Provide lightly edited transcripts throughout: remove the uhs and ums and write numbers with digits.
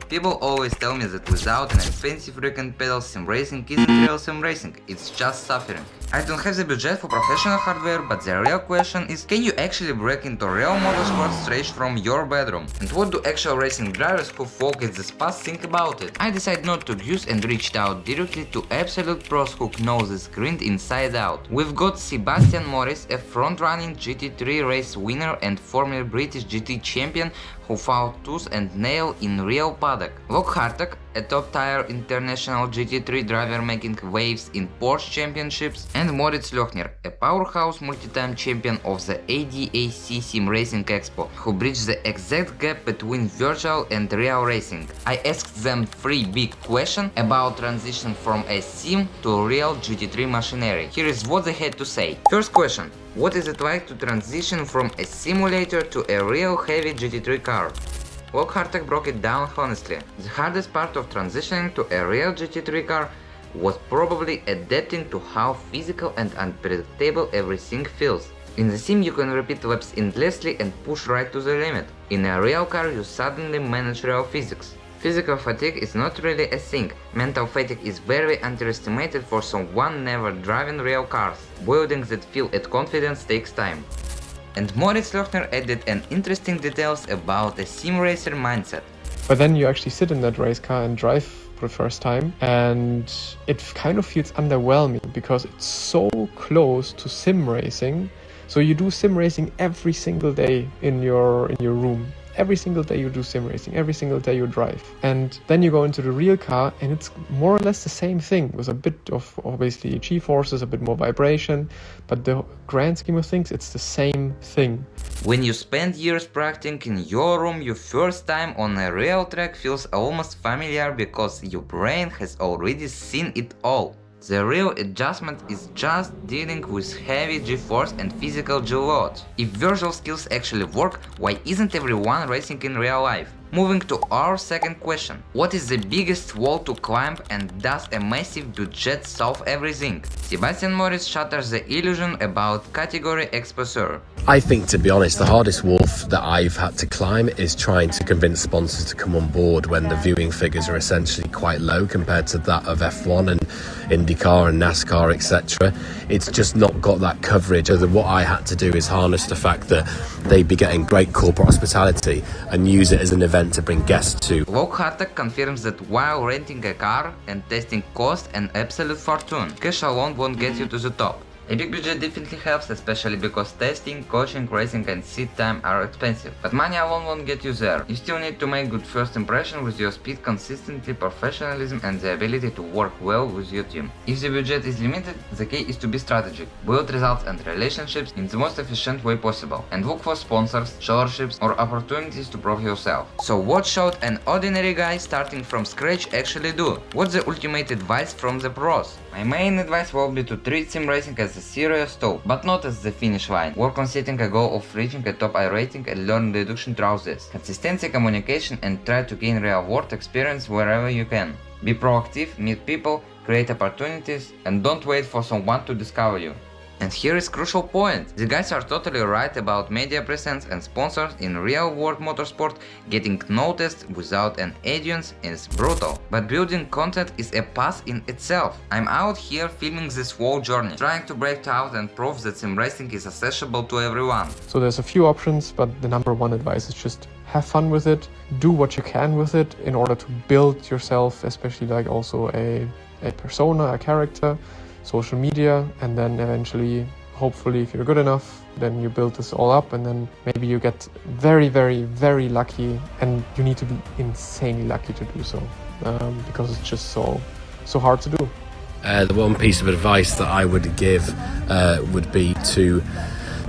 People always tell me that without an expensive rig and pedals, sim racing isn't real sim racing, it's just suffering. I don't have the budget for professional hardware, but the real question is, can you actually break into real motorsport straight from your bedroom? And what do actual racing drivers who forget this past think about it? I decided not to use and reached out directly to absolute pros who know this grind inside out. We've got Sebastian Morris, a front-running GT3 race winner and former British GT champion who fought tooth and nail in real paddock. Loek Hartog, a top-tier international GT3 driver making waves in Porsche championships, and Moritz Loehner, a powerhouse multi-time champion of the ADAC Sim Racing Expo, who bridged the exact gap between virtual and real racing. I asked them 3 big questions about transition from a sim to real GT3 machinery. Here is what they had to say. First question: what is it like to transition from a simulator to a real heavy GT3 car? Loek Hartog broke it down honestly. The hardest part of transitioning to a real GT3 car was probably adapting to how physical and unpredictable everything feels. In the sim you can repeat laps endlessly and push right to the limit. In a real car you suddenly manage real physics. Physical fatigue is not really a thing. Mental fatigue is very underestimated for someone never driving real cars. Building that feel at confidence takes time. And Moritz Loehner added an interesting details about a sim racer mindset. But then you actually sit in that race car and drive for the first time, and it kind of feels underwhelming because it's so close to sim racing. So you do sim racing every single day in your room. Every single day you do sim racing, every single day you drive. And then you go into the real car and it's more or less the same thing with a bit of obviously G-forces, a bit more vibration, but the grand scheme of things, it's the same thing. When you spend years practicing in your room, your first time on a real track feels almost familiar because your brain has already seen it all. The real adjustment is just dealing with heavy G-force and physical G-loads. If visual skills actually work, why isn't everyone racing in real life? Moving to our second question. What is the biggest wall to climb and does a massive budget solve everything? Sebastian Morris shatters the illusion about category exposure. I think, to be honest, the hardest wall that I've had to climb is trying to convince sponsors to come on board when the viewing figures are essentially quite low compared to that of F1 and IndyCar and NASCAR, etc. It's just not got that coverage. So what I had to do is harness the fact that they'd be getting great corporate hospitality and use it as an event to bring guests to. Loek Hartog confirms that while renting a car and testing cost an absolute fortune, cash alone won't get you to the top. A big budget definitely helps, especially because testing, coaching, racing and seat time are expensive. But money alone won't get you there. You still need to make good first impression with your speed, consistency, professionalism and the ability to work well with your team. If the budget is limited, the key is to be strategic, build results and relationships in the most efficient way possible, and look for sponsors, scholarships or opportunities to prove yourself. So what should an ordinary guy starting from scratch actually do? What's the ultimate advice from the pros? My main advice will be to treat sim racing as a serious tool, but not as the finish line. Work on setting a goal of reaching a top I rating and learn deduction through this. Consistency, communication and try to gain real world experience wherever you can. Be proactive, meet people, create opportunities and don't wait for someone to discover you. And here is crucial point. The guys are totally right about media presence and sponsors in real world motorsport. Getting noticed without an audience is brutal. But building content is a path in itself. I'm out here filming this whole journey, trying to break out and prove that sim racing is accessible to everyone. So there's a few options, but the number one advice is just have fun with it, do what you can with it in order to build yourself, especially like also a persona, a character, social media, and then eventually, hopefully, if you're good enough, then you build this all up and then maybe you get very, very, very lucky, and you need to be insanely lucky to do so because it's just so hard to do. The one piece of advice that I would give would be to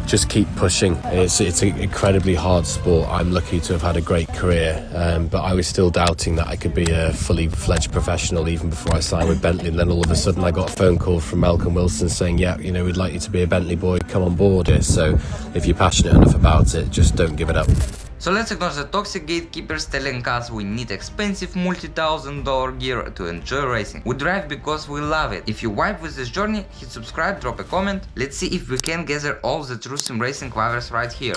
just keep pushing. It's an incredibly hard sport. I'm lucky to have had a great career, but I was still doubting that I could be a fully fledged professional even before I signed with Bentley. And then all of a sudden I got a phone call from Malcolm Wilson saying, yeah, you know, we'd like you to be a Bentley boy, come on board here. So if you're passionate enough about it, just don't give it up. So let's ignore the toxic gatekeepers telling us we need expensive multi-$1,000 gear to enjoy racing. We drive because we love it. If you vibe with this journey, hit subscribe, drop a comment. Let's see if we can gather all the true sim racing lovers right here.